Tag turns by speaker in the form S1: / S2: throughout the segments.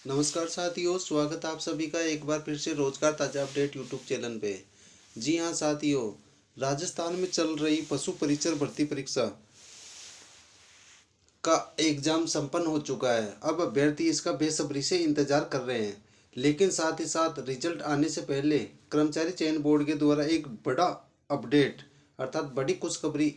S1: नमस्कार साथियों, स्वागत है आप सभी का एक बार फिर से रोजगार ताज़ा अपडेट यूट्यूब चैनल पे। जी हाँ साथियों, राजस्थान में चल रही पशु परिचर भर्ती परीक्षा का एग्जाम संपन्न हो चुका है। अब अभ्यर्थी इसका बेसब्री से इंतजार कर रहे हैं, लेकिन साथ ही साथ रिजल्ट आने से पहले कर्मचारी चयन बोर्ड के द्वारा एक बड़ा अपडेट अर्थात बड़ी खुशखबरी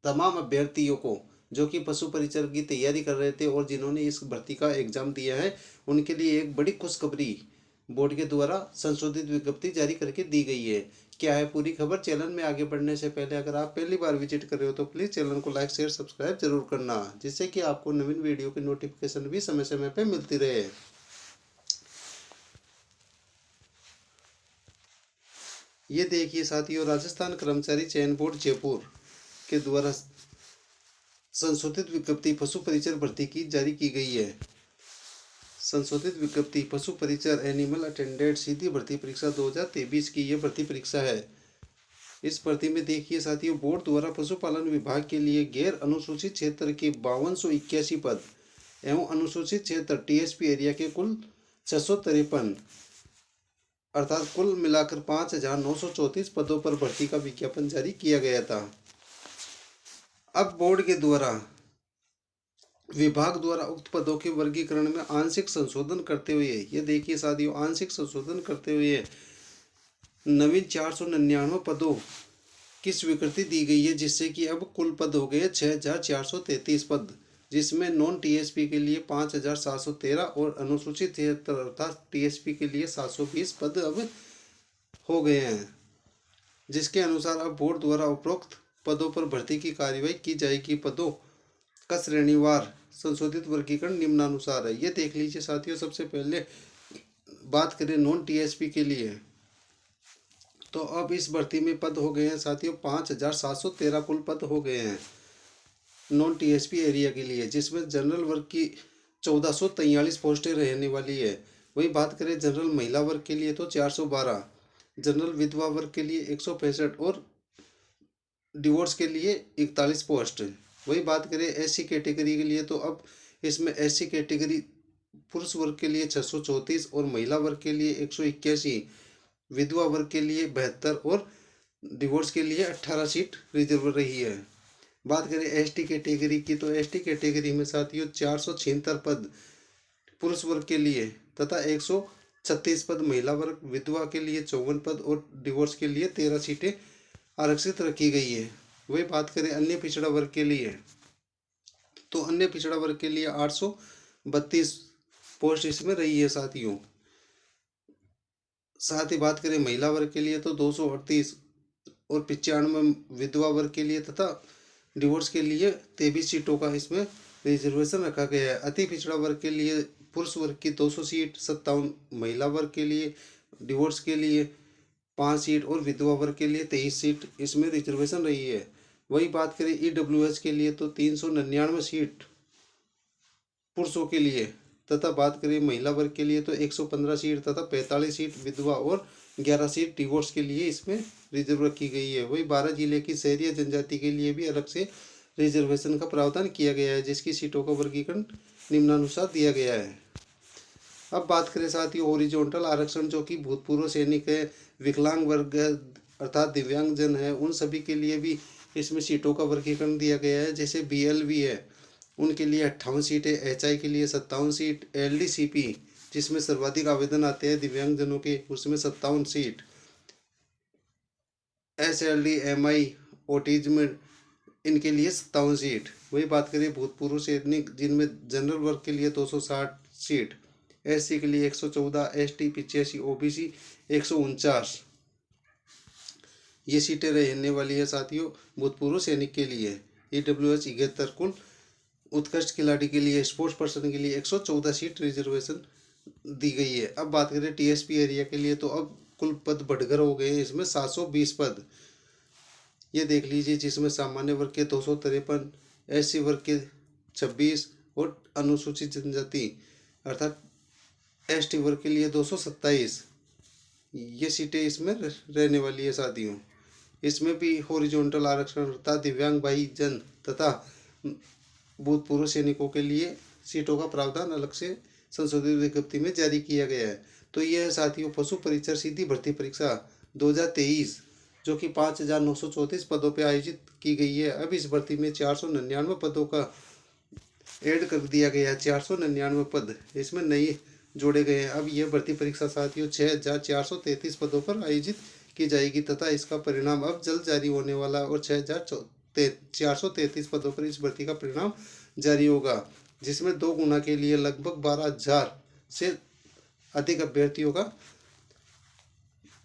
S1: तमाम अभ्यर्थियों को जो कि पशु परिचर की तैयारी कर रहे थे और जिन्होंने इस भर्ती का एग्जाम दिया है, उनके लिए एक बड़ी खुशखबरी बोर्ड के द्वारा संशोधित विज्ञप्ति जारी करके दी गई है। क्या है पूरी खबर? चैनल में आगे बढ़ने से पहले अगर आप पहली बार विजिट कर रहे हो तो प्लीज़ चैनल को लाइक शेयर सब्सक्राइब जरूर करना, जिससे कि आपको नवीन वीडियो की नोटिफिकेशन भी समय समय पर मिलती रहे। ये देखिए साथियों, राजस्थान कर्मचारी चयन बोर्ड जयपुर के द्वारा संशोधित विज्ञप्ति पशु परिचर भर्ती की जारी की गई है। संशोधित विज्ञप्ति पशु परिचर एनिमल अटेंडेंट सीधी भर्ती परीक्षा 2023 की यह भर्ती परीक्षा है। इस भर्ती में देखिए साथियों, बोर्ड द्वारा पशुपालन विभाग के लिए गैर अनुसूचित क्षेत्र के 5281 पद एवं अनुसूचित क्षेत्र टीएसपी एरिया के कुल 653 अर्थात कुल मिलाकर 5934 पदों पर भर्ती का विज्ञापन जारी किया गया था। अब बोर्ड के द्वारा विभाग द्वारा उक्त पदों के वर्गीकरण में आंशिक संशोधन करते हुए, ये देखिए साथियों, आंशिक संशोधन करते हुए नवीन 499 पदों की स्वीकृति दी गई है, जिससे कि अब कुल पद हो गए 6433 पद, जिसमें नॉन टीएसपी के लिए 5713 और अनुसूचित क्षेत्र अर्थात टीएसपी के लिए 720 पद अब हो गए हैं। जिसके अनुसार अब बोर्ड द्वारा उपरोक्त पदों पर भर्ती की कार्यवाही की जाएगी। पदों का श्रेणीवार संशोधित वर्गीकरण निम्नानुसार है। ये देख लीजिए साथियों, सबसे पहले बात करें नॉन टीएसपी के लिए, तो अब इस भर्ती में पद हो गए हैं साथियों 5713 कुल पद हो गए हैं नॉन टीएसपी एरिया के लिए, जिसमें जनरल वर्ग की 1443 पोस्टें रहने वाली है। वही बात करें जनरल महिला वर्ग के लिए तो 412, जनरल विधवा वर्ग के लिए 165 और डिवोर्स के लिए 41 पोस्ट। वही बात करें एससी कैटेगरी के लिए तो अब इसमें एससी कैटेगरी पुरुष वर्ग के लिए 634 और महिला वर्ग के लिए 181, विधवा वर्ग के लिए 72 और डिवोर्स के लिए 18 सीट रिजर्व रही है। बात करें एसटी कैटेगरी की तो एसटी कैटेगरी में साथियों 476 पद पुरुष वर्ग के लिए तथा 136 पद महिला वर्ग, विधवा के लिए 54 पद और डिवोर्स के लिए 13 सीटें आरक्षित रखी गई है। वही बात करें अन्य पिछड़ा वर्ग के लिए तो अन्य पिछड़ा वर्ग के लिए 832 पोस्ट इसमें रही है साथियों। साथ ही बात करें महिला वर्ग के लिए तो 238 और 95 विधवा वर्ग के लिए तथा डिवोर्स के लिए 23 सीटों का इसमें रिजर्वेशन रखा गया है। अति पिछड़ा वर्ग के लिए पुरुष वर्ग की 200 सीट, 57 महिला वर्ग के लिए, डिवोर्स के लिए 5 सीट और विधवा वर्ग के लिए 23 सीट इसमें रिजर्वेशन रही है। वही बात करें ईडब्ल्यूएस के लिए तो 399 सीट पुरुषों के लिए तथा बात करें महिला वर्ग के लिए तो 115 सीट तथा 45 सीट विधवा और 11 सीट डिवोर्स के लिए इसमें रिजर्व रखी गई है। वही 12 जिले की शहरी जनजाति के लिए भी अलग से रिजर्वेशन का प्रावधान किया गया है, जिसकी सीटों का वर्गीकरण निम्नानुसार दिया गया है। अब बात करें साथ ही हॉरिजॉन्टल आरक्षण, जो कि भूतपूर्व सैनिक है, विकलांग वर्ग अर्थात दिव्यांगजन है, उन सभी के लिए भी इसमें सीटों का वर्गीकरण दिया गया है। जैसे बीएलवी है उनके लिए 58 सीट है, एचआई के लिए 57 सीट, एलडीसीपी जिसमें सर्वाधिक आवेदन आते हैं दिव्यांगजनों के उसमें 57 सीट, एसएलडी एमआई ओटिज्म इनके लिए 57 सीट। वही बात करें भूतपूर्व सैनिक जिनमें जनरल वर्ग के लिए 260 सीट, एससी के लिए 114, एसटी 85, ओबीसी 149 ये सीटें रहने वाली है साथियों भूतपूर्व सैनिक के लिए। ईडब्ल्यूएस 71 कुल, उत्कृष्ट खिलाड़ी के लिए स्पोर्ट्स पर्सन के लिए 114 सीट रिजर्वेशन दी गई है। अब बात करें टीएसपी एरिया के लिए तो अब कुल पद बढ़कर हो गए हैं इसमें 720 पद। ये देख लीजिए, जिसमें सामान्य वर्ग के 253, एससी वर्ग के 26 और अनुसूचित जनजाति अर्थात एसटी वर्ग के लिए 227 ये सीटें इसमें रहने वाली है साथियों। इसमें भी हॉरिजॉन्टल आरक्षण अर्थात दिव्यांग भाई जन तथा भूतपूर्व सैनिकों के लिए सीटों का प्रावधान अलग से संशोधित विज्ञप्ति में जारी किया गया है। तो यह है साथियों पशु परिचर सीधी भर्ती परीक्षा 2023 जो कि 5,934 पदों पर आयोजित की गई है। अब इस भर्ती में 499 पदों का ऐड कर दिया गया है। 499 पद इसमें नए जोड़े गए हैं। अब यह भर्ती परीक्षा साथियों 6,433 पदों पर आयोजित की जाएगी तथा इसका परिणाम अब जल्द जारी होने वाला और 6,433 पदों पर इस भर्ती का परिणाम जारी होगा, जिसमें 2 गुना के लिए लगभग 12,000 से अधिक अभ्यर्थियों का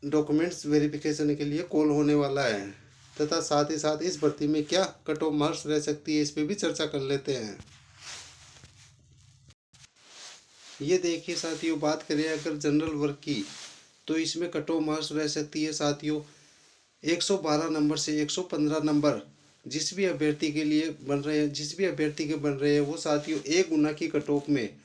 S1: डॉक्यूमेंट्स वेरिफिकेशन के लिए कॉल होने वाला है तथा साथ ही साथ इस भर्ती में क्या कट ऑफ मार्क्स रह सकती है इस पर भी चर्चा कर लेते हैं। ये देखिए साथियों, बात करें अगर जनरल वर्ग की तो इसमें कट ऑफ मार्क्स रह सकती है साथियों 112 नंबर से 115 नंबर जिस भी अभ्यर्थी के लिए बन रहे हैं, जिस भी अभ्यर्थी के बन रहे हैं वो साथियों 1 गुना की कट ऑफ में,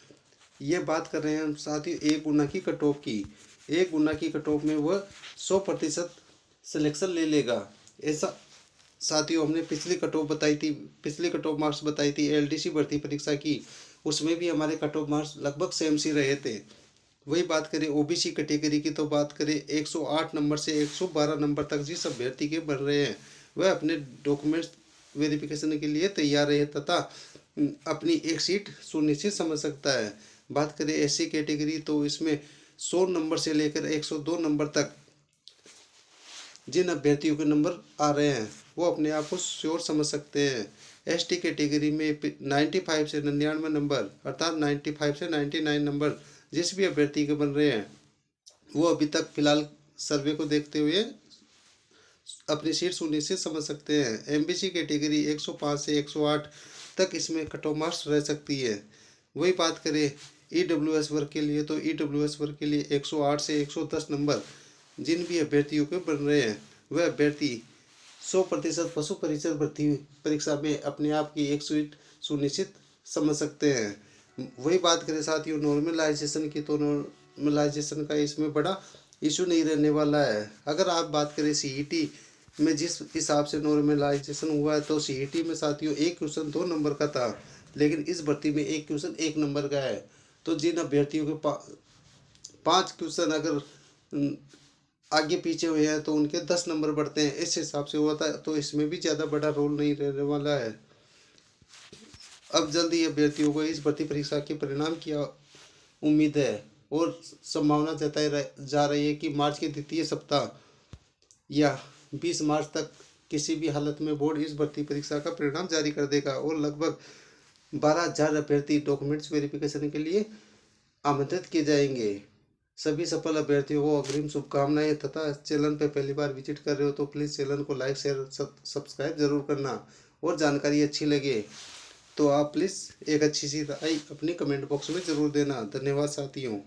S1: ये बात कर रहे हैं हम साथियों 1 गुना की कट ऑफ की, 1 गुना की कट ऑफ में वह 100% सिलेक्शन ले लेगा। ऐसा साथियों हमने पिछली कट ऑफ बताई थी, पिछली कट ऑफ मार्क्स बताई थी एलडीसी भर्ती परीक्षा की, उसमें भी हमारे कट ऑफ मार्क्स लगभग सेम सी रहे थे। वही बात करें ओबीसी कैटेगरी की तो बात करें 108 नंबर से 112 नंबर तक जिस अभ्यर्थी के बन रहे हैं वह अपने डॉक्यूमेंट्स वेरिफिकेशन के लिए तैयार है तथा अपनी एक सीट सुनिश्चित समझ सकता है। बात करें एससी कैटेगरी तो इसमें 100 नंबर से लेकर 102 नंबर तक जिन अभ्यर्थियों के नंबर आ रहे हैं वो अपने आप को श्योर समझ सकते हैं। एसटी कैटेगरी में 95 से 99 नंबर अर्थात 95 से 99 नंबर जिस भी अभ्यर्थी के बन रहे हैं वो अभी तक फिलहाल सर्वे को देखते हुए अपनी सीट सुनिश्चित समझ सकते हैं। एमबीसी कैटेगरी 105 से 108 तक इसमें कट ऑफ मार्क्स रह सकती है। वही बात करें ईडब्ल्यूएस वर्ग के लिए तो ईडब्ल्यूएस वर्ग के लिए 108 से 110 नंबर जिन भी अभ्यर्थियों के बन रहे हैं वह अभ्यर्थी 100% पशु परिचर भर्ती परीक्षा में अपने आप की एक सीट सुनिश्चित समझ सकते हैं। वही बात करें साथियों नॉर्मलाइजेशन की तो नॉर्मलाइजेशन का इसमें बड़ा इशू नहीं रहने वाला है। अगर आप बात करें सीईटी में जिस हिसाब से नॉर्मलाइजेशन हुआ है तो सीईटी में साथियों एक क्वेश्चन 2 नंबर का था, लेकिन इस भर्ती में एक क्वेश्चन 1 नंबर का है। तो जिन अभ्यर्थियों के 5 क्वेश्चन अगर आगे पीछे हुए हैं तो उनके 10 नंबर बढ़ते हैं, इस हिसाब से हुआ था। तो इसमें भी ज़्यादा बड़ा रोल नहीं रहने वाला है। अब जल्द ही अभ्यर्थियों को इस भर्ती परीक्षा के परिणाम की उम्मीद है और संभावना जताई जा रही है कि मार्च के द्वितीय सप्ताह या 20 मार्च तक किसी भी हालत में बोर्ड इस भर्ती परीक्षा का परिणाम जारी कर देगा और लगभग 12,000 अभ्यर्थी डॉक्यूमेंट्स वेरिफिकेशन के लिए आमंत्रित किए जाएंगे। सभी सफल अभ्यर्थियों को अग्रिम शुभकामनाएं तथा चैनल पर पहली बार विजिट कर रहे हो तो प्लीज़ चैनल को लाइक शेयर सब्सक्राइब जरूर करना और जानकारी अच्छी लगे तो आप प्लीज़ एक अच्छी सी राय अपनी कमेंट बॉक्स में ज़रूर देना। धन्यवाद साथियों।